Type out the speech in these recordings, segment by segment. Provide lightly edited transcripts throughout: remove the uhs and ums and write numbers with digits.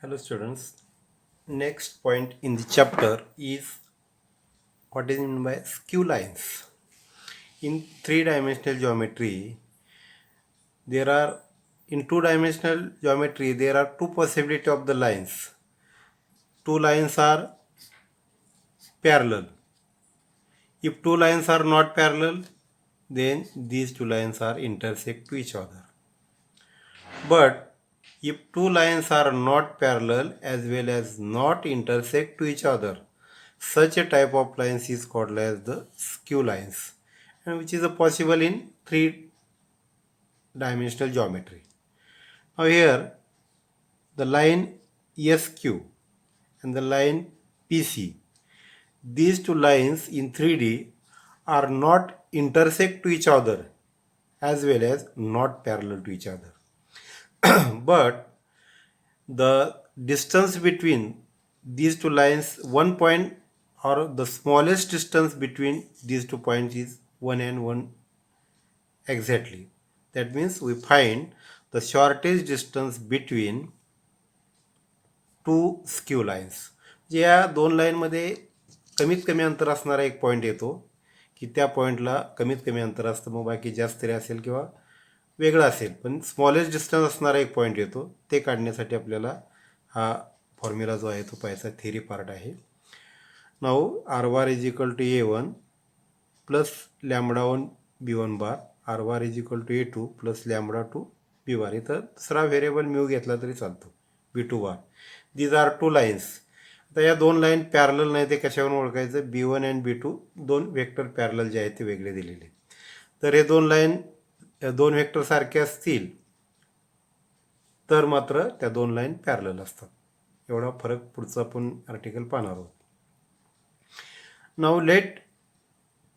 Hello students. Next point in the chapter is what is meant by skew lines. In three-dimensional geometry, there are in two-dimensional geometry there are two possibility of the lines. Two lines are parallel. If two lines are not parallel, then these two lines are intersect to each other. But if two lines are not parallel as well as not intersect to each other, such a type of lines is called as the skew lines, and which is possible in three-dimensional geometry. Now here the line SQ and the line PC, these two lines in 3D are not intersect to each other as well as not parallel to each other. But the distance between these two lines, one point or the smallest distance between these two points is 1 and 1 exactly. That means we find the shortest distance between two skew lines. जे या दोन लाईनमध्ये कमीत कमी अंतर असणारा एक point येतो की त्या पॉईंटला कमीत कमी अंतर असतं, मग बाकी जास्त तरी असेल किंवा वेगळं असेल, पण स्मॉलेस्ट डिस्टन्स असणारा एक पॉईंट येतो. ते काढण्यासाठी आपल्याला हा फॉर्म्युला जो आहे तो पाहायचा थेरी पार्ट आहे. Now r bar is equal to A1 plus lambda 1 B1 bar, r bar is equal to A2 plus lambda 2 B bar. इथं दुसरा व्हेरिएबल म्यू घेतला तरी चालतो, B2 bar. These are two lines. आता या दोन line parallel नाही ते कशावरून ओळखायचं? B1 अँड B2 दोन वेक्टर पॅरलल जे आहेत ते वेगळे दिलेले. तर हे दोन लाईन दोन वेक्टर सारखे असतील तर मात्र त्या दोन लाईन पॅरलल असतात. एवढा फरक पुढचा आपण आर्टिकल पाहणार आहोत. Now let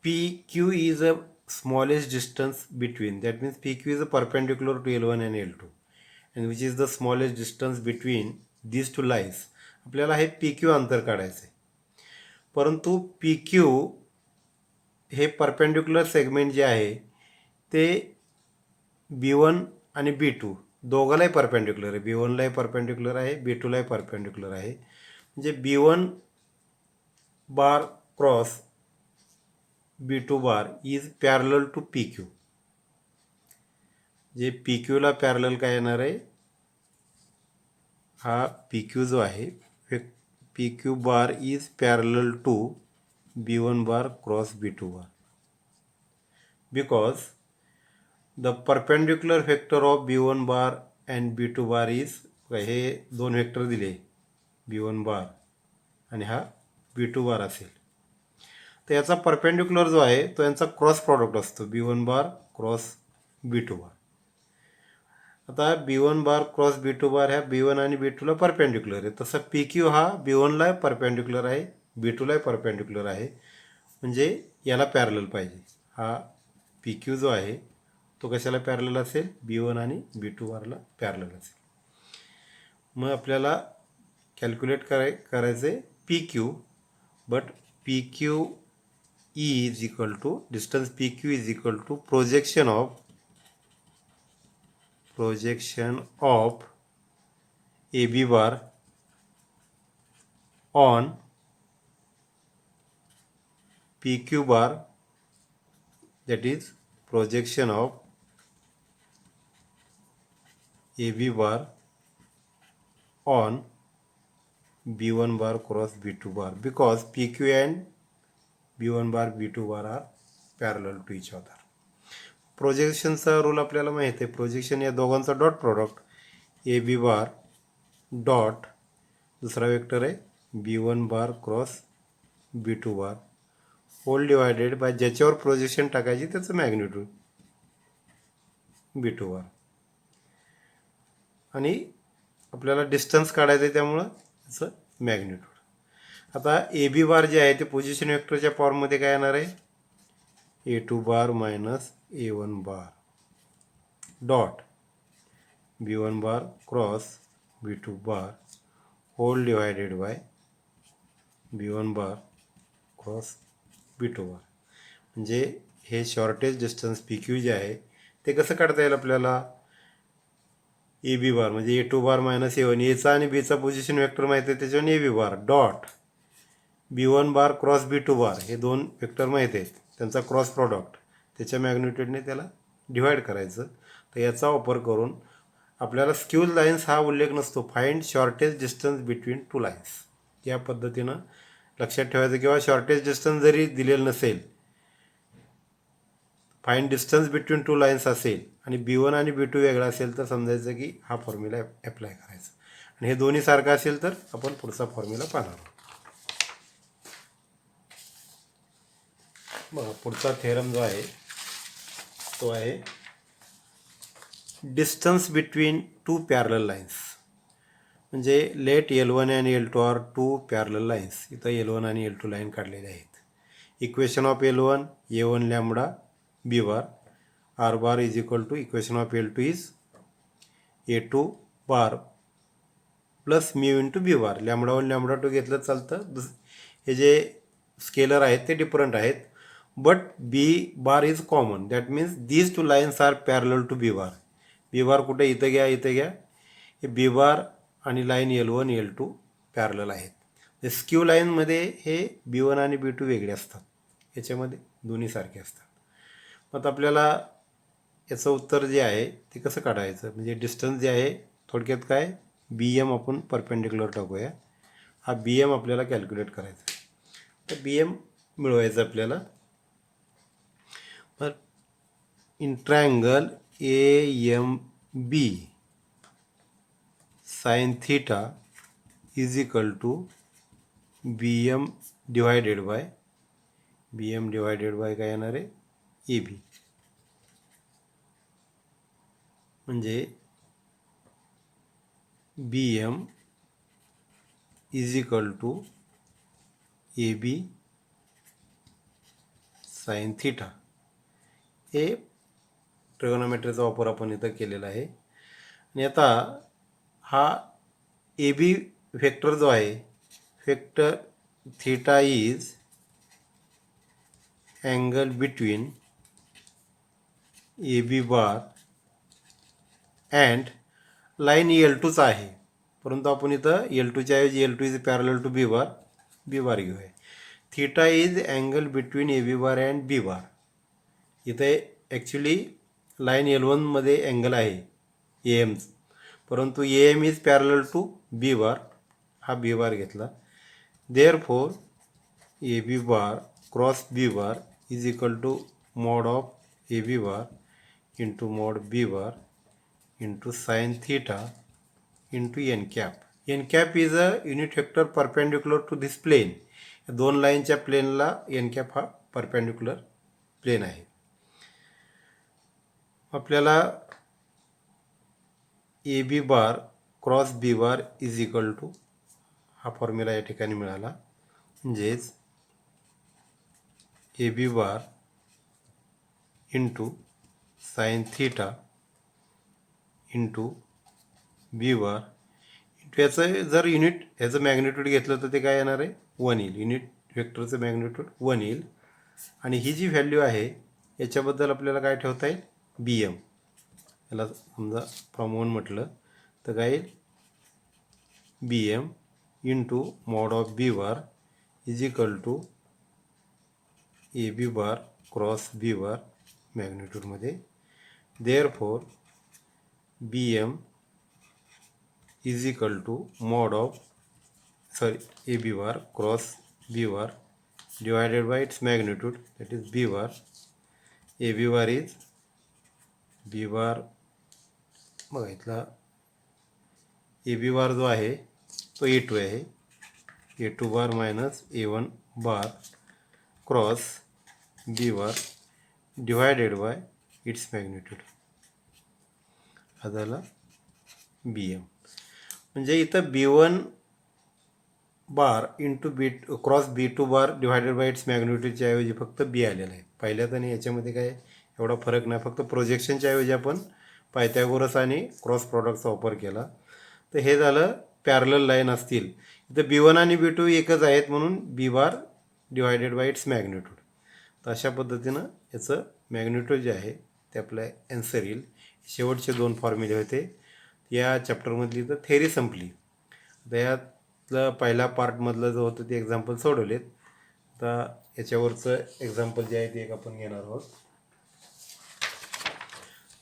PQ is a smallest distance between, that means PQ is a perpendicular to L1 and L2 and which is the smallest distance between these two lines. आपल्याला हे PQ अंतर काढायचं आहे, परंतु PQ हे perpendicular segment जे आहे ते B1 आणि B2 दोघांनाही परपेंडिक्युलर आहे. B1लाही परपेंडिक्युलर आहे, B2लाही परपेंडिक्युलर आहे. म्हणजे B1 bar cross B2 bar is parallel to PQ. जे PQला पॅरलल काय येणार आहे? हा PQ जो आहे PQ bar is parallel to B1 bar cross B2 bar, because the perpendicular vector of B1 bar and B2 bar is, हे दोन vector दिले B1 बार आणि हा B2 बार असेल, तर याचा परपेंडिक्युलर जो आहे तो यांचा क्रॉस प्रॉडक्ट असतो, B1 बार क्रॉस B2 बार. आता B1 बार क्रॉस B2 बार ह्या B1 आणि B2ला परपेंडिक्युलर आहे. तसं PQ हा B1ला परपेंडिक्युलर आहे, B2ला परपेंडिक्युलर आहे, म्हणजे याला पॅरलल पाहिजे. हा PQ जो आहे तो कशाला पॅरलल असेल? B1 आणि B2 बारला पॅरलल असेल. मग आपल्याला कॅल्क्युलेट करायचं आहे PQ, but PQ is equal to distance PQ is equal to projection of AB bar on PQ bar, that is projection of AB bar on B1 bar cross B2 bar, because PQ and B1 bar B2 bar are parallel to each other. प्रोजेक्शनचा rule आपल्याला माहीत आहे. Projection या दोघांचा dot product AB bar dot दुसरा vector आहे B1 bar cross B2 bar whole divided by ज्याच्यावर projection टाकायची त्याचं मॅग्निट्यूड B2 बार, आणि आपल्याला डिस्टन्स काढायचं आहे त्यामुळं त्याचं मॅग्निट्यूड. आता AB बार जे आहे ते पोझिशन वेक्टरच्या फॉर्ममध्ये काय येणार आहे? A2 bar minus A1 bar dot B1 bar cross B2 bar whole divided bye B1 bar cross B2 बार. म्हणजे हे शॉर्टेज डिस्टन्स PQ जे आहे ते कसं काढता येईल आपल्याला? ए बी बार म्हणजे A2 बार मायनस A1, एचा आणि बीचा पोझिशन वेक्टर माहिती आहे त्याच्यावर A B bar dot B1 bar cross B2 बार हे दोन वेक्टर माहिती आहेत, त्यांचा क्रॉस प्रॉडक्ट त्याच्या मॅग्निट्यूडने त्याला डिवाईड करायचं. तर याचा वापर करून आपल्याला स्क्यू लाईन्स हा उल्लेख नसतो, find shortage distance between two lines या पद्धतीनं लक्षात ठेवायचं. किंवा शॉर्टेज डिस्टन्स जरी दिलेलं नसेल, find distance between two lines असेल आणि B1 आणि B2 वेगळा असेल तर समजायचं की हा फॉर्म्युला ॲप्लाय करायचा. आणि हे दोन्ही सारखं असेल तर आपण पुढचा फॉर्म्युला पाहणार आहोत. बघा पुढचा थेरम जो आहे तो आहे distance between two parallel lines. म्हणजे लेट L1 आणि L2 R to parallel lines. इथं L1 आणि L2 लाईन काढलेल्या आहेत. Equation of L1 A1 lambda B bar R bar is equal to equation of L2 is A2 bar plus mu into B bar. Lambda 1 lambda 2 घेतलं चालतं. हे जे scalar आहेत ते डिफरंट आहेत, but B bar is common. That means these two lines are parallel to B bar. B bar कुठे इथं घ्या, इथं घ्या. हे बी बार आणि लाईन L1 L2 पॅरलल आहेत. स्क्यू लाईनमध्ये हे B1 आणि B2 वेगळे असतात, याच्यामध्ये दोन्ही सारखे असतात. मग आपल्याला याचं उत्तर जे आहे ते कसं काढायचं, म्हणजे डिस्टन्स जे आहे थोडक्यात काय BM आपण परपेंडिक्युलर टाकूया. हा BM आपल्याला कॅल्क्युलेट करायचा आहे. तर BM मिळवायचं आपल्याला. तर in triangle AMB sine theta is equal to BM divided by काय येणार आहे AB. म्हणजे BM is equal to AB sine theta. हे ट्रिगोनोमेट्रीचा वापर आपण इथं केलेला आहे. आणि आता हा AB वेक्टर जो आहे, vector theta is angle between AB bar and line L2चा आहे, परंतु आपण इथं L2च्या ऐवजी L2 is parallel to B bar घेऊया. Theta is angle between AB bar and B bar. इथे ॲक्च्युली लाईन L1मध्ये अँगल आहे AM, परंतु AM is parallel to B bar. हा B बार घेतला. Therefore AB bar cross B bar is equal to mod of AB bar into mod B bar into sine theta into N cap. N cap is a unit vector perpendicular to this plane. दोन लाईनच्या प्लेनला N cap हा perpendicular plane आहे. आपल्याला AB bar cross B bar is equal to हा formula या ठिकाणी मिळाला. म्हणजेच AB bar into sine theta into B bar into याचं जर ह्याचं मॅग्निट्यूड घेतलं तर ते काय येणार आहे 1 येईल. युनिट वेक्टरचं मॅग्निट्यूड 1 येईल. आणि ही जी व्हॅल्यू आहे याच्याबद्दल आपल्याला काय ठेवता येईल BM. याला समजा फ्रॉम 1 म्हटलं तर काय येईल BM into mod of B bar is equal to AB bar cross B bar मॅग्निट्यूडमध्ये. Therefore BM is equal to mod of AB bar cross B bar divided by its magnitude that is B bar. AB bar is B bar बघा इथला AB बार जो आहे तो A2 आहे. A2 bar minus A1 bar cross B bar divided by its magnitude. हा झाला BM. म्हणजे इथं B1 bar into cross B2 bar divided by its मॅग्निट्यूडच्या ऐवजी फक्त B आलेला आहे. पहिल्यात आणि याच्यामध्ये काय एवढा फरक नाही, फक्त प्रोजेक्शनच्या ऐवजी आपण पायथागोरस आणि क्रॉस प्रॉडक्टचा वापर केला. तर हे झालं पॅरलल लाईन असतील. इथं B1 आणि B2 एकच आहेत म्हणून B bar divided by its magnitude. तर अशा पद्धतीनं याचं मॅग्निट्यूड जे आहे ते आपलं ॲन्सर येईल. शेवटचे दोन फॉर्म्युले होते. या चॅप्टरमधली तर थेअरी संपली. आता यातलं पहिल्या पार्टमधलं जो होतं ते एक्झाम्पल सोडवलेत. आता याच्यावरचं एक्झाम्पल जे आहे ते एक आपण घेणार आहोत.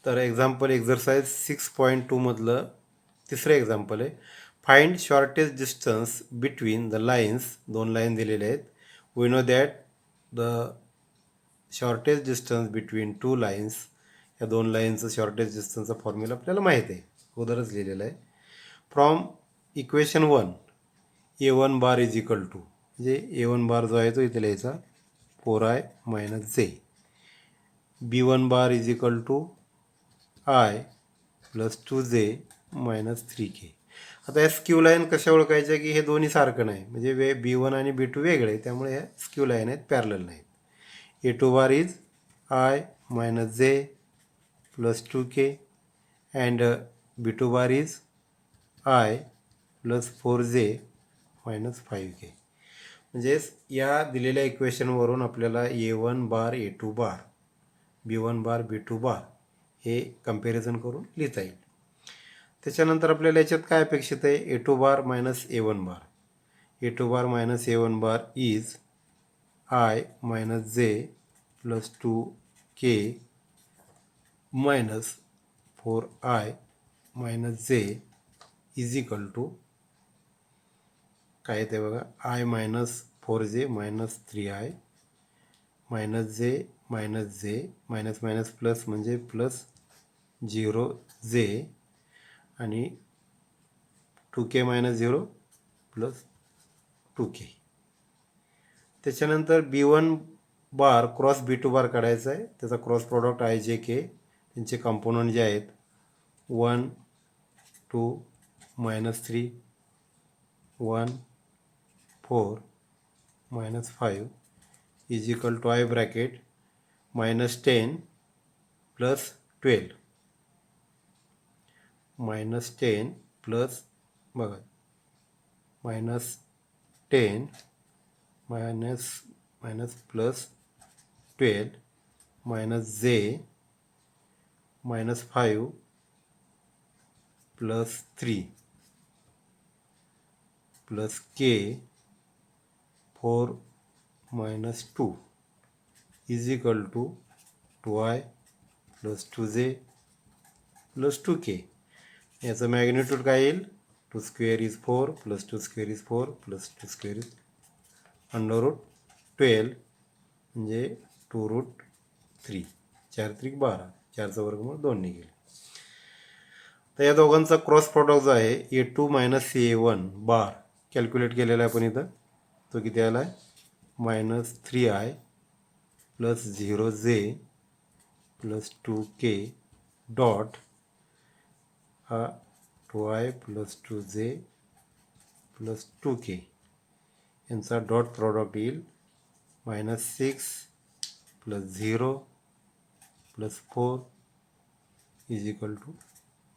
तर एक्झाम्पल एक्झरसाइज 6.2मधलं तिसरं एक्झाम्पल आहे. Find shortest distance between the lines. 2 line दिलेले आहेत. We know that the shortest distance between 2 lines, या 2 लाईनचं शॉर्टेस्ट डिस्टन्सचा फॉर्म्युला आपल्याला माहीत आहे, अगोदरच लिहिलेला आहे. From equation 1 A1 bar is equal to, म्हणजे A1 बार जो आहे तो इथे लिहायचा 4i - j. B1 bar is equal to i + 2j - 3k. आता या स्क्यू लाईन कशा ओळखायच्या की हे दोन्ही सारखं नाही, म्हणजे B1 आणि B2 वेगळे, त्यामुळे ह्या स्क्यू लाईन आहेत, पॅरलल नाहीत. A2 bar is i - j + 2k and B2 bar is i + 4j - 5k. म्हणजेच या दिलेल्या इक्वेशनवरून आपल्याला A1 बार A2 बार, B1 बार B2 बार हे कम्पॅरिझन करून लिहिता येईल. त्याच्यानंतर आपल्याला याच्यात काय अपेक्षित आहे, A2 bar - A1 bar. A2 bar - A1 bar is i - j + 2k - 4i - j is equal to काय ते बघा, i - 4j - 3i -j -j minus plus म्हणजे प्लस 0j आणि 2k - 0 प्लस 2k. त्याच्यानंतर B1 बार क्रॉस B2 बार काढायचा आहे. त्याचा cross product i j k, त्यांचे कॉम्पोनंट जे आहेत 1 2 -3 1 4 -5 is equal to i bracket -10 + 12 -10 plus बघा -10 plus 12 -j -5 plus 3 plus k 4 - 2 is equal to 2i + 2j + 2k. याचं मॅग्निट्यूड काय येईल, 2² इज 4 + 2² इज 4 + 2² इज √12 म्हणजे 2√3. 4 त्रिक 12, 4चा वर्गमूळ 2 निघेल. तर या दोघांचा क्रॉस प्रॉडक्ट जो आहे A2 - A1 बार कॅल्क्युलेट केलेला आहे आपण इथं. तो किती आला आहे, -3i + 0j + 2k डॉट हा 2i + 2j + 2k यांचा डॉट प्रॉडक्ट येईल -6 + 0 + 4 इज इक्वल टू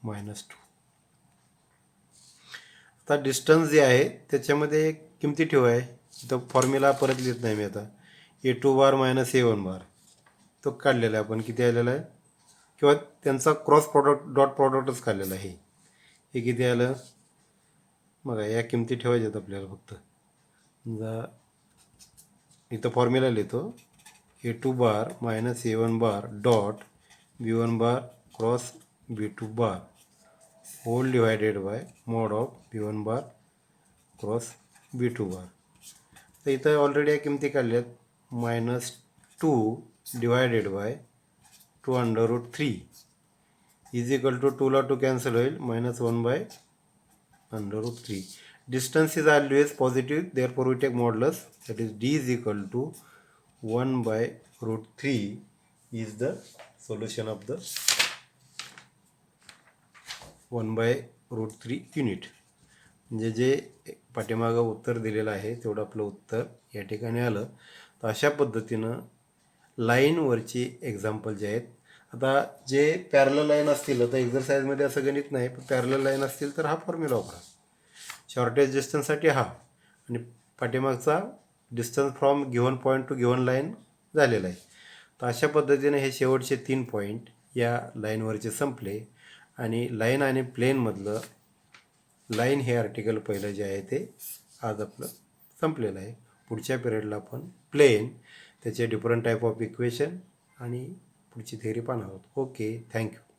-2. आता डिस्टन्स जे आहे त्याच्यामध्ये किमती ठेवा आहे. इथं फॉर्म्युला परत लिहित नाही मी आता. A2 बार - A1 बार तो काढलेला आहे आपण, किती आलेला आहे, किंवा त्यांचा क्रॉस प्रॉडक्ट डॉट प्रॉडक्टच काढलेला आहे. हे किती आलं बघा, या किमती ठेवायच्यात आपल्याला फक्त. समजा इथं फॉर्म्युला लिहितो, A2 bar - A1 bar dot B1 bar cross B2 bar whole divided by mod of B1 bar cross B2 bar. तर इथं ऑलरेडी या किमती काढल्यात. -2 divided by 2√3 is equal to 2ला 2 कॅन्सल होईल, -1/√3. Distance is always positive, therefore we take modulus, that is d is equal to 1/√3 is the solution of the 1/√3 unit. म्हणजे जे पाठीमागं उत्तर दिलेलं आहे तेवढं आपलं उत्तर या ठिकाणी आलं. तर अशा पद्धतीनं लाईनवरची एक्झाम्पल जे आहेत, आता जे पॅरलल लाईन असतील, आता एक्झरसाइजमध्ये असं गणित नाही, पण पॅरलल लाईन असतील तर हा फॉर्म्युला वापरा. शॉर्टेज डिस्टन्ससाठी हा, आणि पाठीमागचा distance from given point two given line झालेला आहे. तर अशा पद्धतीने हे शेवटचे 3 पॉईंट या लाईनवरचे संपले. आणि लाईन आणि प्लेनमधलं लाईन हे आर्टिकल पहिलं जे आहे ते आज आपलं संपलेलं आहे. पुढच्या पिरियडला आपण प्लेन, त्याचे डिफरंट टाईप ऑफ इक्वेशन आणि पुढची थेअरी पाहणार आहोत. Okay, thank you.